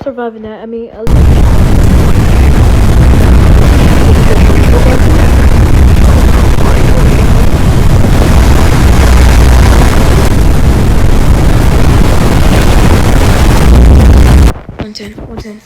surviving that. I mean, at least. One ten.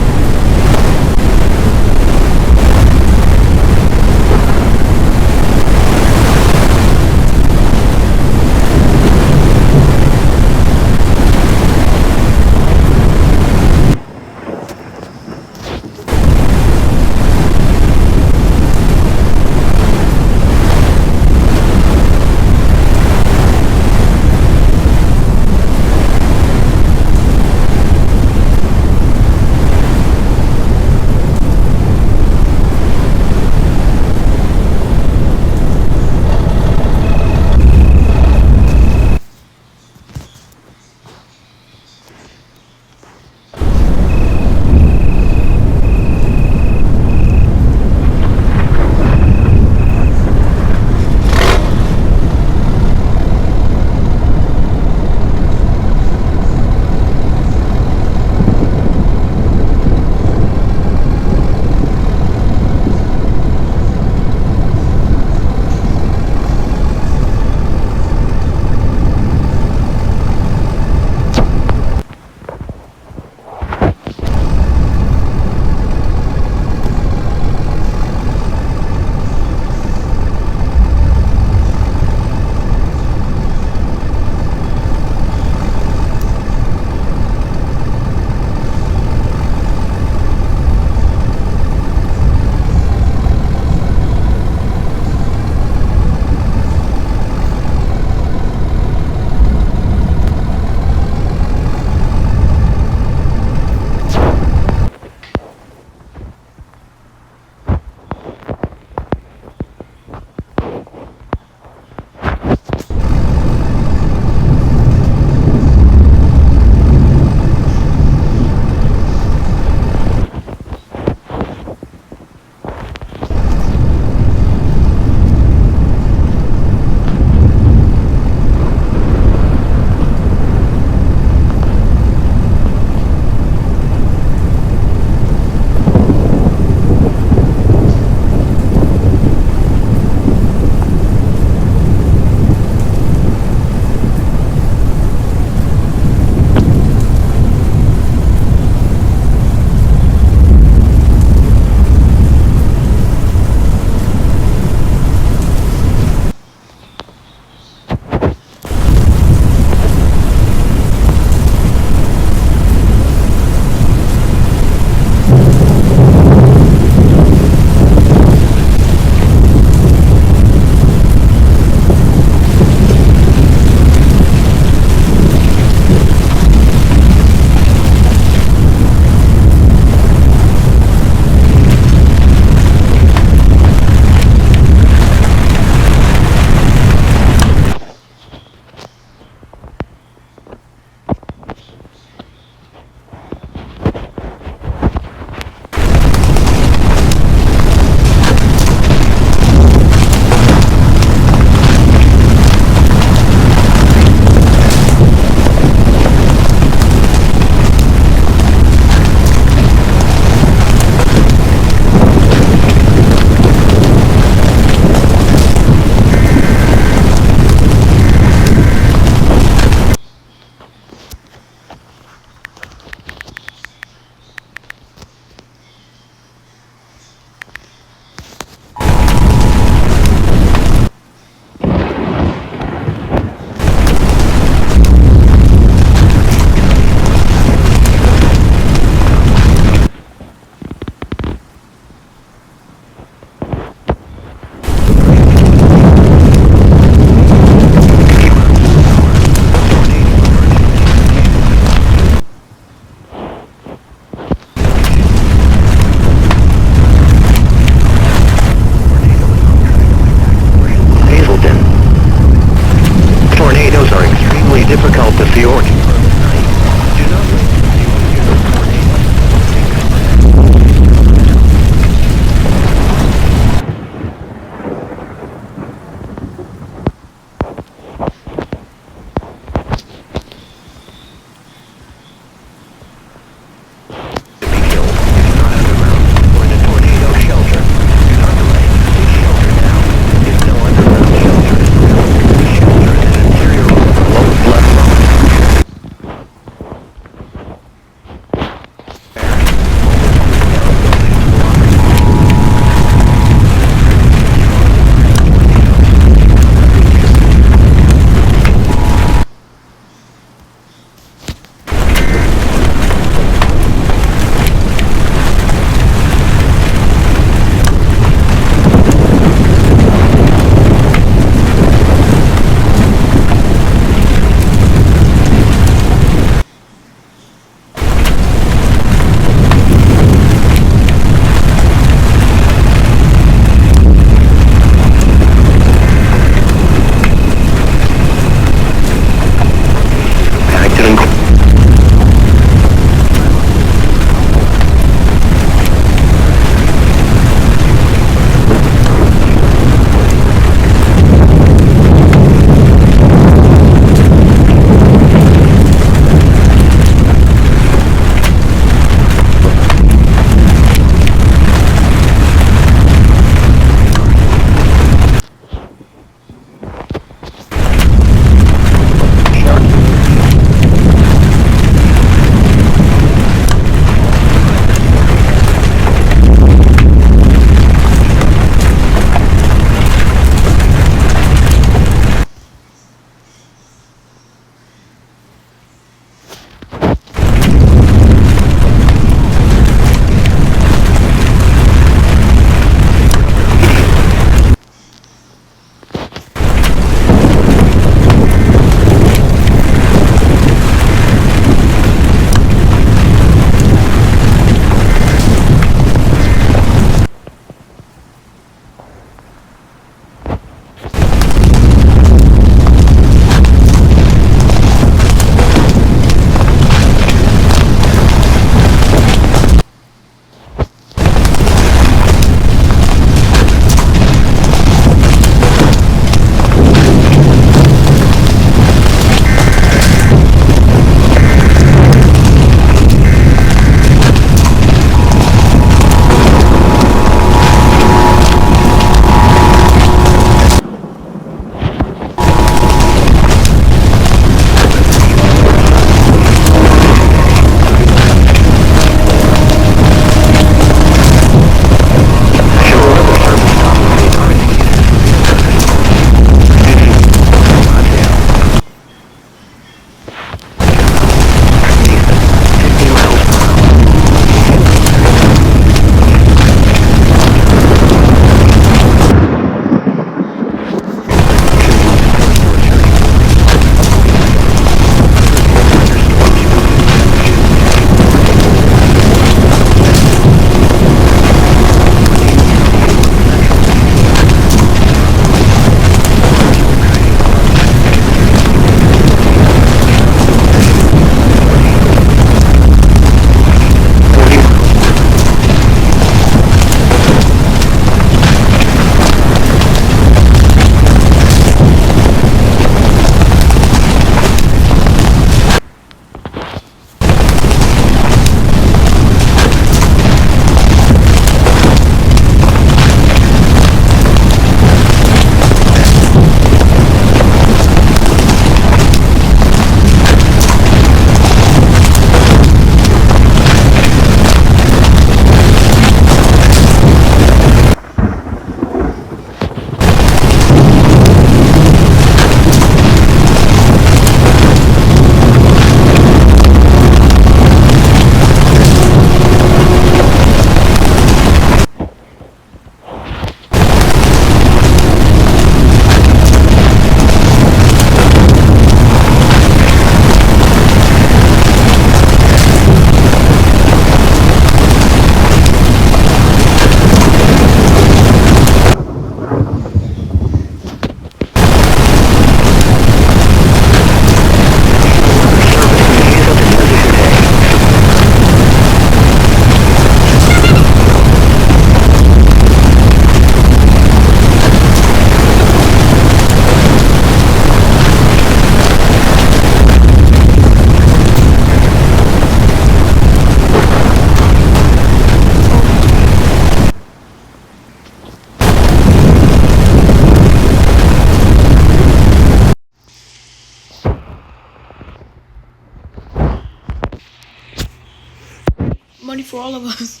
money for all of us.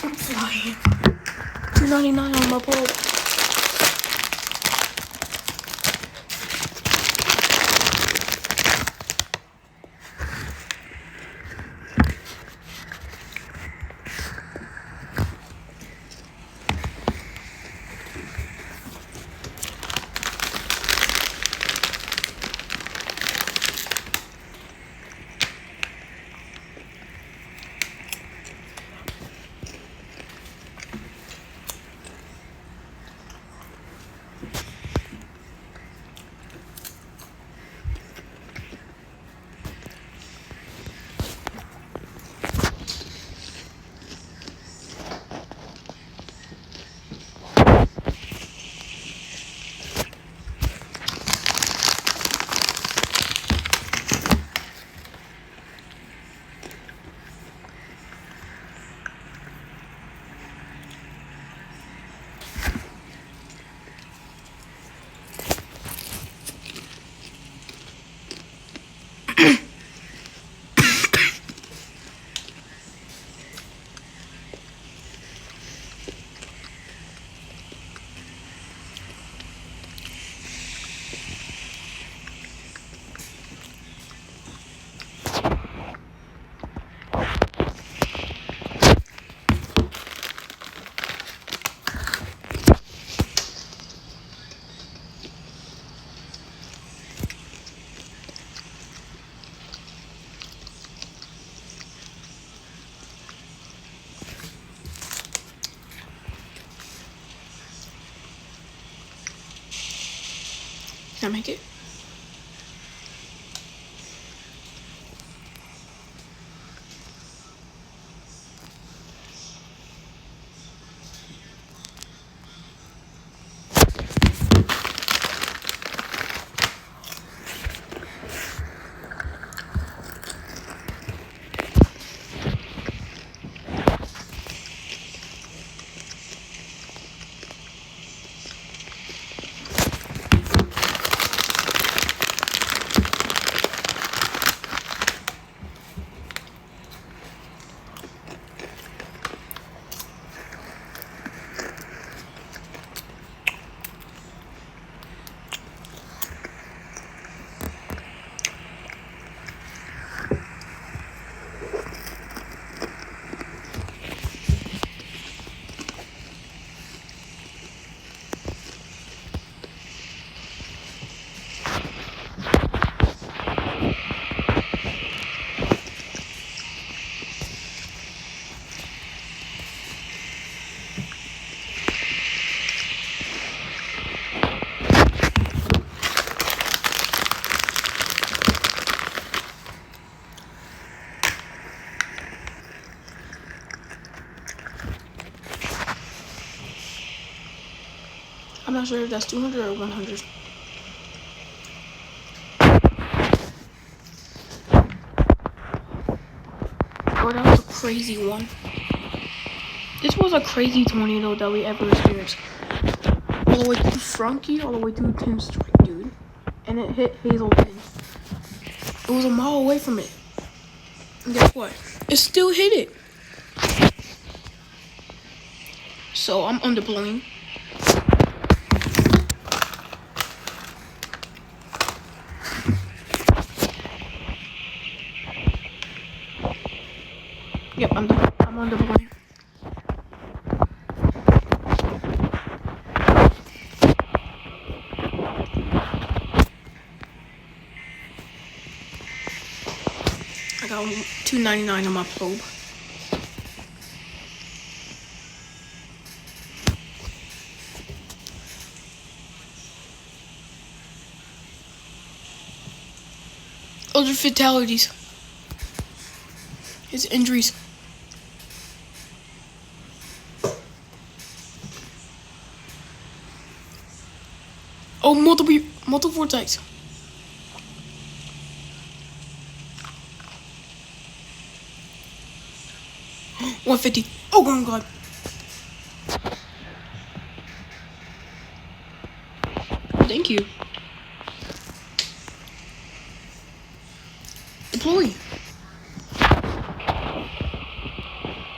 I'm flying. $2.99 on my boat. Can I make it? I'm not sure if that's 200 or 100. Oh, that was a crazy one. This was a crazy tornado that we ever experienced. All the way to Frankie, all the way to Tim Strike, dude. And it hit Hazelton. It was a mile away from it. And guess what? It still hit it. So I'm underblowing. Yep, I'm underblowing. I got $2.99 on my probe. Those are fatalities. His injuries. Oh, multiple vortex. $150. Oh my god. Thank you. Deploy.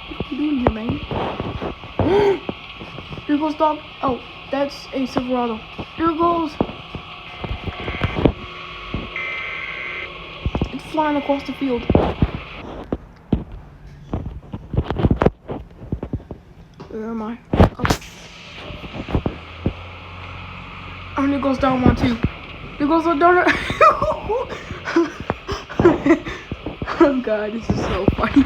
What you doing here, man? Here goes dog. Oh, that's a Silverado. Here it goes. It's flying across the field. Where am I? Oh. And it goes down one too. It goes down. Oh god, this is so funny.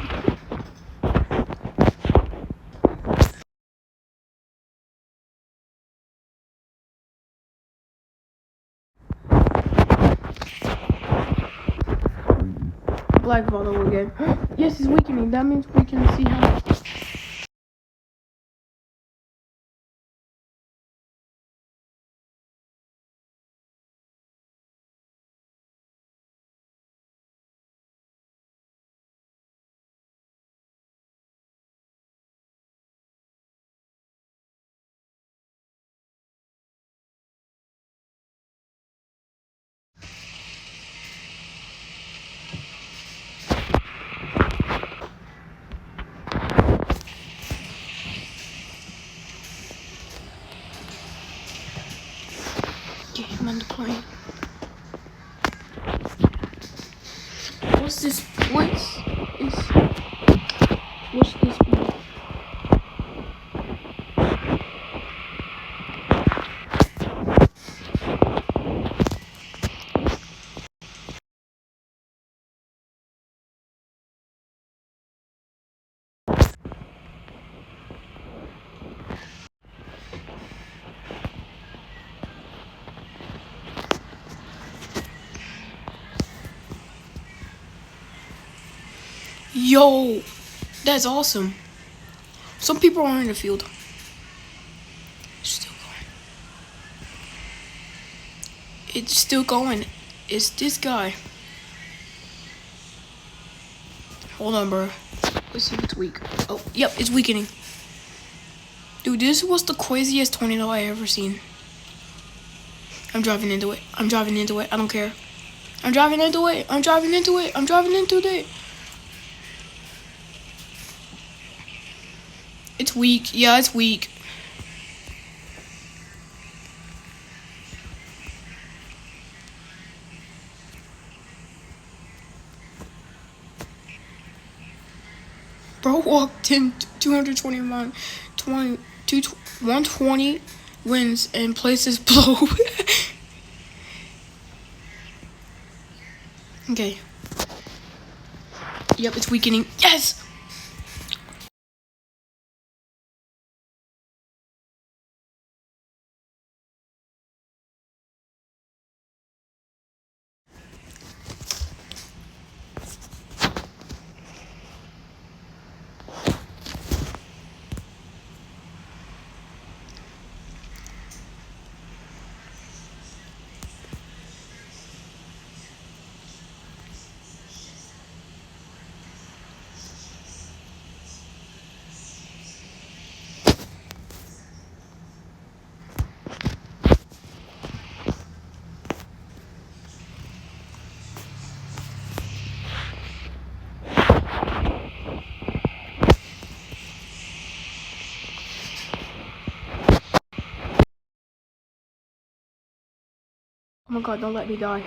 Black bottle again. Yes, it's weakening. That means we can see how. Okay, I'm on the plane. What's this? What's this? Yo, that's awesome. Some people are in the field. Still going. It's still going. It's this guy. Hold on, bro. Let's see if it's weak. Oh, yep, it's weakening. Dude, this was the craziest tornado I ever seen. I'm driving into it. I'm driving into it. I don't care. I'm driving into it. I'm driving into it. I'm driving into it. It's weak. Yeah, it's weak. Bro walked in 120 winds and places blow. Okay. Yep, it's weakening. Yes! Oh my god, don't let me die.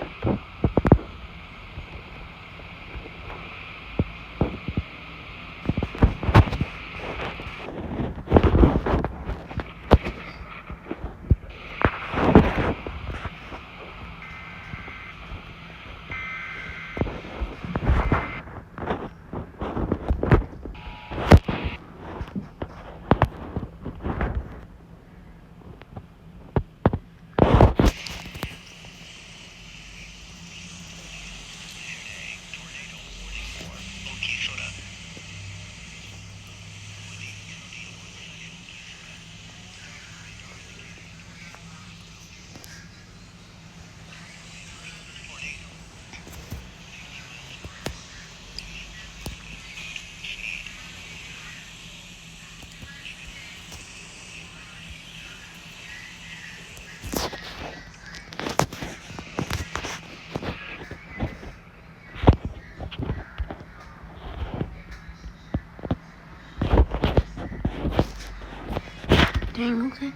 Dang, okay.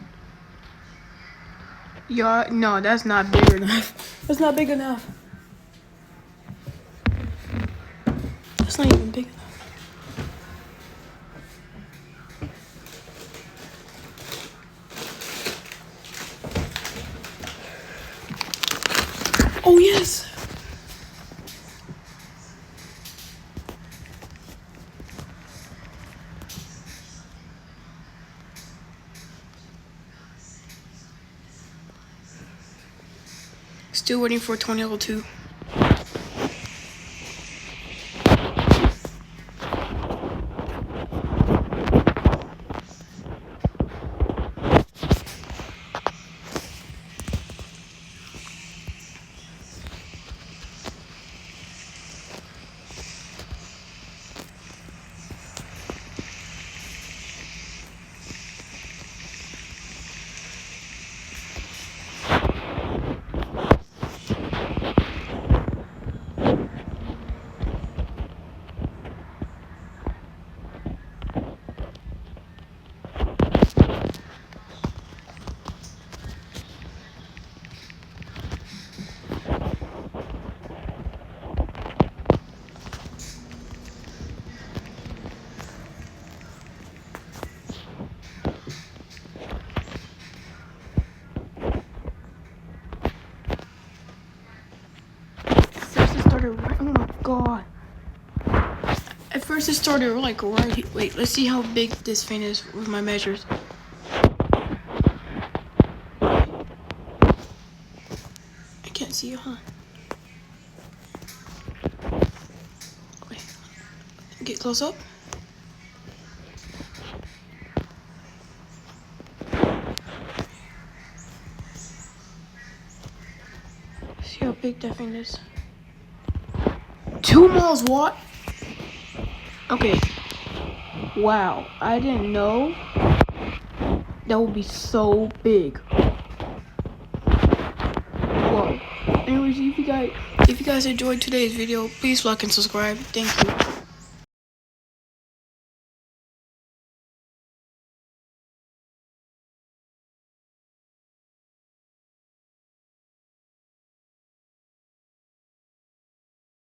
Yeah, no, that's not big enough. That's not big enough. That's not even big enough. Oh, yes. Still waiting for tornado 2. Right, oh my god. At first it started like right here. Wait, let's see how big this thing is with my measures. I can't see it, huh? Wait, get close up. See how big that thing is. 2 miles, what? Okay. Wow, I didn't know that would be so big. Whoa. Anyways, if you guys enjoyed today's video, please like and subscribe. Thank you.